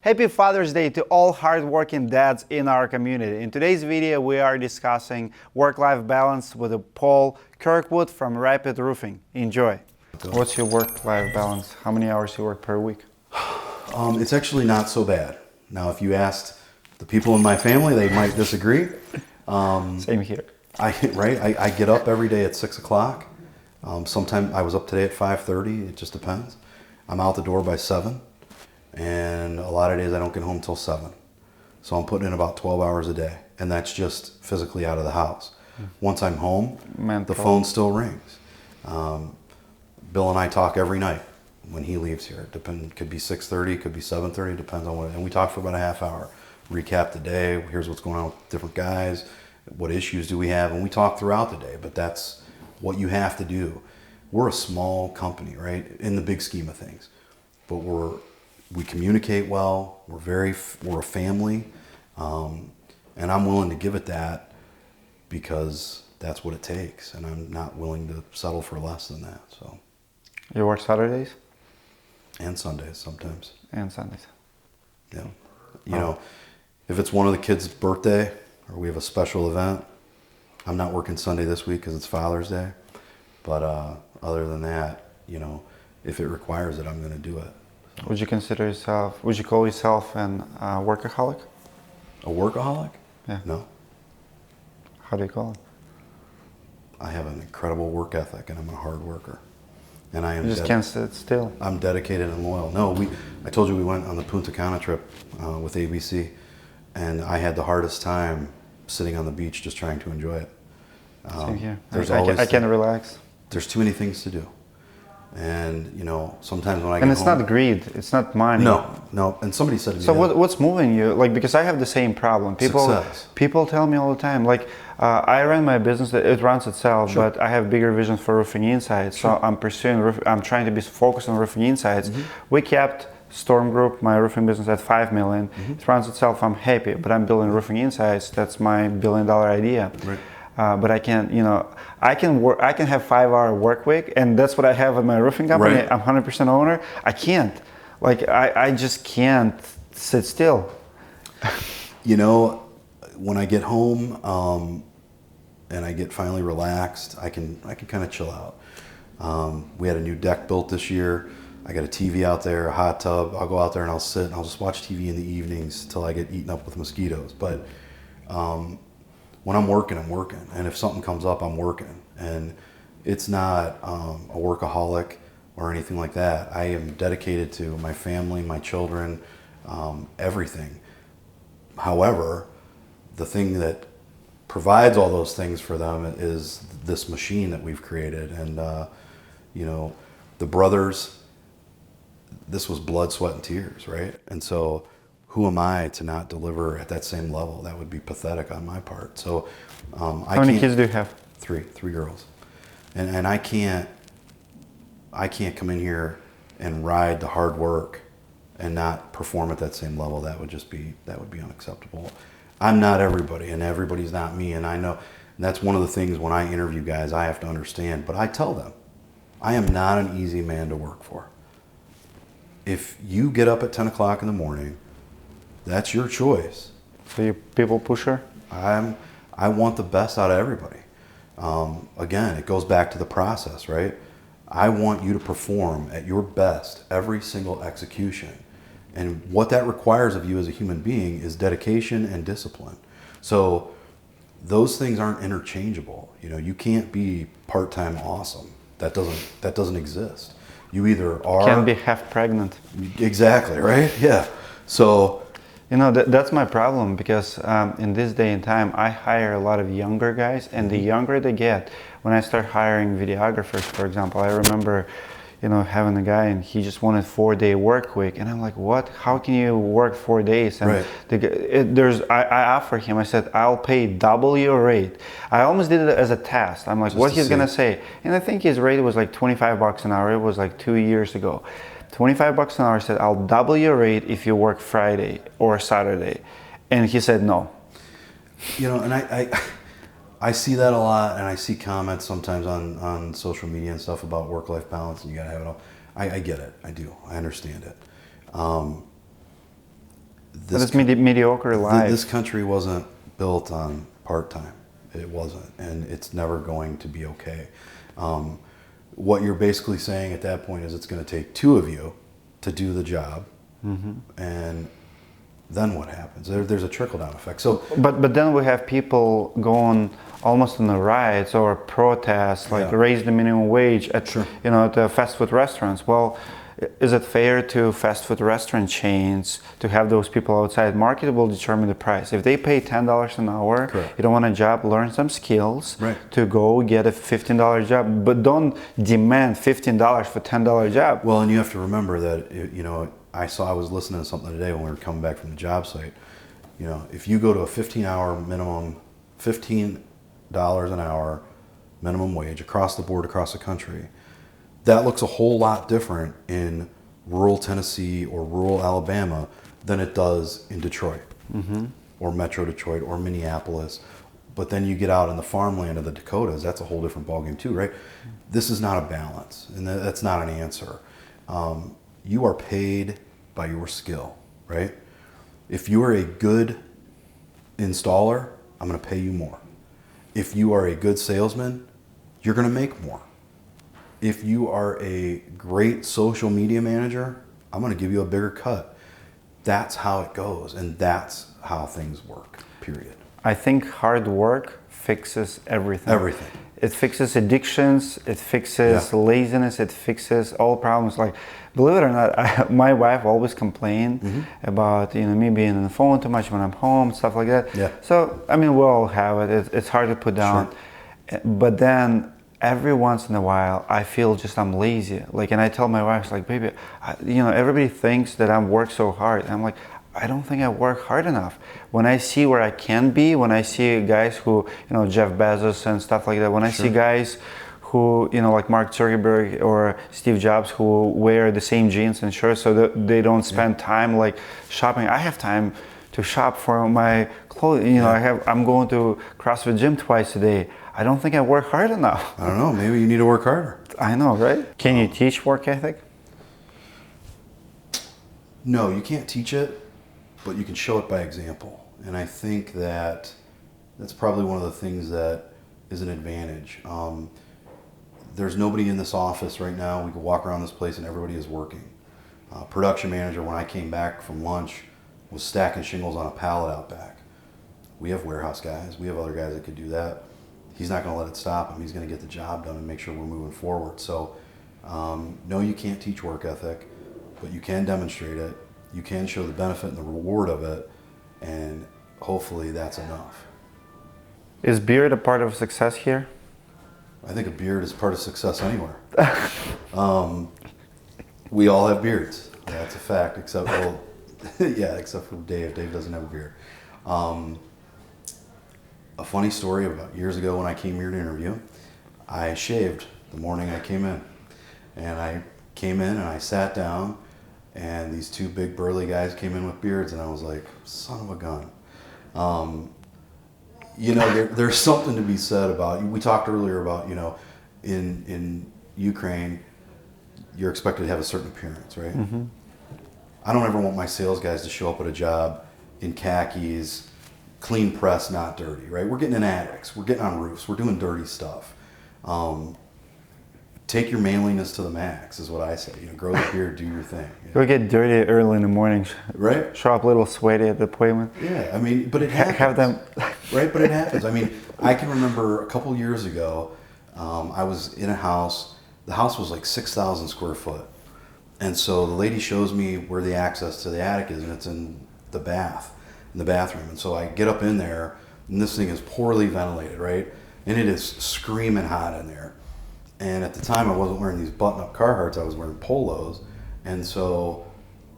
Happy Father's Day to all hardworking dads in our community. In today's video, we are discussing work-life balance with Paul Kirkwood from Rapid Roofing. Enjoy. What's your work-life balance? How many hours you work per week? It's actually not so bad. Now, if you asked the people in my family, they might disagree. Same here. I get up every day at 6 o'clock. Sometimes I was up today at 5:30. It just depends. I'm out the door by 7. And a lot of days I don't get home till 7. So I'm putting in about 12 hours a day. And that's just physically out of the house. Once I'm home, the phone still rings. Bill and I talk every night when he leaves here. Could be 6:30, could be 7:30, depends on what. And we talk for about a half hour. Recap the day, here's what's going on with different guys, what issues do we have, and we talk throughout the day, but that's what you have to do. We're a small company, right, in the big scheme of things, but we communicate well, we're a family, and I'm willing to give it that because that's what it takes, and I'm not willing to settle for less than that. So. You work Saturdays? And Sundays sometimes. And Sundays. Yeah. You know, if it's one of the kids' birthday or we have a special event, I'm not working Sunday this week because it's Father's Day. But other than that, you know, if it requires it, I'm going to do it. Would you call yourself an workaholic? A workaholic? Yeah. No. How do you call it? I have an incredible work ethic and I'm a hard worker. And I am. You just can't sit still. I'm dedicated and loyal. No, I told you we went on the Punta Cana trip with ABC, and I had the hardest time sitting on the beach just trying to enjoy it. Same here. I can't relax. There's too many things to do. And, you know, sometimes when I get And it's home, not greed, it's not money. No. And somebody said to me, so what's moving you? Like, because I have the same problem. People tell me all the time, like, I run my business, it runs itself, Sure. but I have bigger vision for roofing insides. Sure. So I'm trying to be focused on roofing insides. We kept Storm Group, my roofing business, at 5 million. It runs itself, I'm happy, but I'm building roofing insides. That's my $1 billion idea. Right. But I can't, you know, I can have 5-hour work week, and that's what I have at my roofing company. Right. I'm 100% owner. I can't, like, I just can't sit still. You know, when I get home and I get finally relaxed, I can kind of chill out. We had a new deck built this year. I got a TV out there, a hot tub. I'll go out there and I'll sit and I'll just watch TV in the evenings till I get eaten up with mosquitoes. But when I'm working, and if something comes up, I'm working. And it's not a workaholic or anything like that. I am dedicated to my family, my children, everything. However, the thing that provides all those things for them is this machine that we've created. And, you know, the brothers, this was blood, sweat, and tears, right? And so who am I to not deliver at that same level? That would be pathetic on my part. So How many kids do you have? Three girls. And I can't come in here and ride the hard work and not perform at that same level. That would be unacceptable. I'm not everybody, and everybody's not me, and I know. And that's one of the things when I interview guys I have to understand. But I tell them, I am not an easy man to work for. If you get up at 10 o'clock in the morning, that's your choice. So you people pusher? I want the best out of everybody. Again, it goes back to the process, right? I want you to perform at your best every single execution. And what that requires of you as a human being is dedication and discipline. So those things aren't interchangeable. You know, you can't be part-time awesome. That doesn't exist. You either are... Can't be half pregnant. Exactly, right? Yeah. So... You know, that's my problem, because in this day and time, I hire a lot of younger guys, and the younger they get, when I start hiring videographers, for example, I remember, you know, having a guy and he just wanted 4-day work week, and I'm like, what? How can you work 4 days? And right. I offered him, I said, I'll pay double your rate. I almost did it as a test. I'm like, what he's gonna say? And I think his rate was like $25 an hour. It was like 2 years ago. $25 an hour. I said, I'll double your rate if you work Friday or Saturday. And he said no. You know, and I see that a lot, and I see comments sometimes on social media and stuff about work-life balance, and you gotta have it all. I get it. I do. I understand it. this mediocre life. This country wasn't built on part-time. It wasn't, and it's never going to be okay. What you're basically saying at that point is it's going to take two of you to do the job, and then what happens? There's a trickle-down effect. So, but then we have people going almost on the riots or protests, like raise the minimum wage at at the fast food restaurants. Well, is it fair to fast food restaurant chains to have those people outside? Market will determine the price. If they pay $10 an hour, you don't want a job, learn some skills to go get a $15 job, but don't demand $15 for $10 job. Well, and you have to remember that, I was listening to something today when we were coming back from the job site. If you go to a 15-hour minimum, $15 an hour minimum wage across the board, across the country, that looks a whole lot different in rural Tennessee or rural Alabama than it does in Detroit or Metro Detroit or Minneapolis. But then you get out in the farmland of the Dakotas, that's a whole different ballgame too, right? This is not a balance, and that's not an answer. You are paid by your skill, right? If you are a good installer, I'm going to pay you more. If you are a good salesman, you're going to make more. If you are a great social media manager, I'm going to give you a bigger cut. That's how it goes, and that's how things work, period. I think hard work fixes everything. Everything. It fixes addictions, it fixes laziness, it fixes all problems. Like, believe it or not, my wife always complained about me being on the phone too much when I'm home, stuff like that. Yeah. So, we all have it. It's hard to put down. But then every once in a while, I feel I'm lazy. And I tell my wife, baby, everybody thinks that I work so hard. And I'm like, I don't think I work hard enough. When I see where I can be, when I see guys who, Jeff Bezos and stuff like that, when I see guys who, like Mark Zuckerberg or Steve Jobs, who wear the same jeans and shirts so that they don't spend time shopping. I have time to shop for my clothes. I'm going to CrossFit gym twice a day. I don't think I work hard enough. I don't know. Maybe you need to work harder. I know, right? Can you teach work ethic? No, you can't teach it, but you can show it by example. And I think that's probably one of the things that is an advantage. There's nobody in this office right now. We could walk around this place and everybody is working. Production manager, when I came back from lunch, was stacking shingles on a pallet out back. We have warehouse guys. We have other guys that could do that. He's not going to let it stop him. He's going to get the job done and make sure we're moving forward. So, no, you can't teach work ethic, but you can demonstrate it. You can show the benefit and the reward of it, and hopefully that's enough. Is beard a part of success here? I think a beard is part of success anywhere. We all have beards. That's a fact, except for Dave. Dave doesn't have a beard. A funny story about years ago when I came here to interview, I shaved the morning I came in. And I came in and I sat down, and these two big burly guys came in with beards, and I was like, son of a gun. There's something to be said about, we talked earlier about, in Ukraine, you're expected to have a certain appearance, right? I don't ever want my sales guys to show up at a job in khakis, clean press, not dirty, right? We're getting in attics, we're getting on roofs, we're doing dirty stuff. Take your manliness to the max, is what I say. Grow the beard, do your thing. Go get dirty early in the morning. Right? Show up a little sweaty at the appointment. Yeah, but it happens. Have them. Right, but it happens. I can remember a couple years ago, I was in a house. The house was 6,000 square foot. And so the lady shows me where the access to the attic is, and it's in the bathroom. And so I get up in there, and this thing is poorly ventilated, right? And it is screaming hot in there. And at the time, I wasn't wearing these button-up Carhartts. I was wearing polos. And so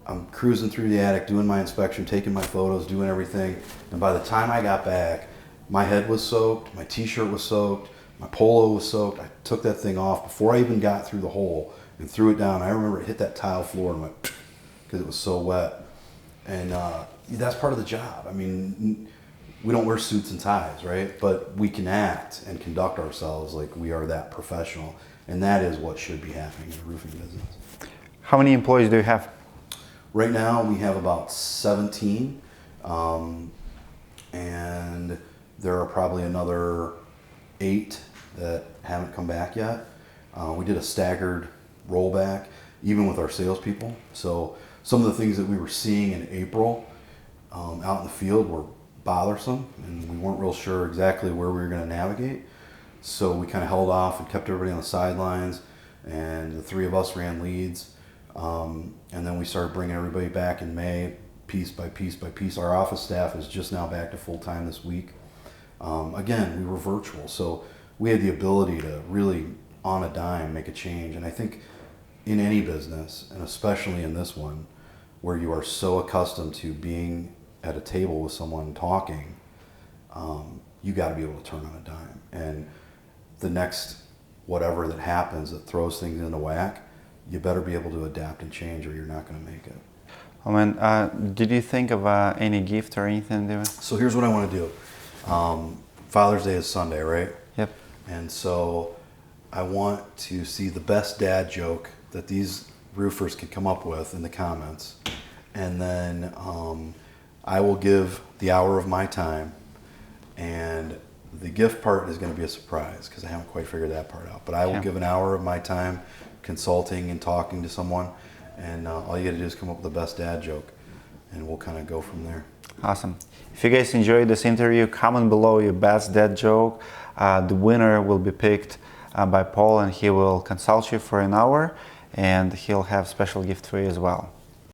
I'm cruising through the attic, doing my inspection, taking my photos, doing everything. And by the time I got back, my head was soaked, my T-shirt was soaked, my polo was soaked. I took that thing off before I even got through the hole and threw it down. I remember it hit that tile floor and went, because it was so wet. And that's part of the job. We don't wear suits and ties, right? But we can act and conduct ourselves like we are that professional. And that is what should be happening in the roofing business. How many employees do you have? Right now we have about 17, and there are probably another 8 that haven't come back yet. We did a staggered rollback, even with our salespeople. So some of the things that we were seeing in April out in the field were bothersome, and we weren't real sure exactly where we were going to navigate. So we kind of held off and kept everybody on the sidelines, and the 3 of us ran leads. And then we started bringing everybody back in May, piece by piece by piece. Our office staff is just now back to full time this week. Again, we were virtual, so we had the ability to really, on a dime, make a change. And I think in any business, and especially in this one, where you are so accustomed to being at a table with someone talking, you got to be able to turn on a dime. And the next whatever that happens that throws things into whack, you better be able to adapt and change, or you're not going to make it. Oh man, did you think of any gift or anything, David? So here's what I want to do. Father's Day is Sunday, right? Yep. And so I want to see the best dad joke that these roofers can come up with in the comments. And then I will give the hour of my time, and the gift part is going to be a surprise because I haven't quite figured that part out. But I will give an hour of my time consulting and talking to someone, and all you got to do is come up with the best dad joke, and we'll kind of go from there. Awesome. If you guys enjoyed this interview, comment below your best dad joke. The winner will be picked by Paul, and he will consult you for an hour, and he'll have special gift for you as well.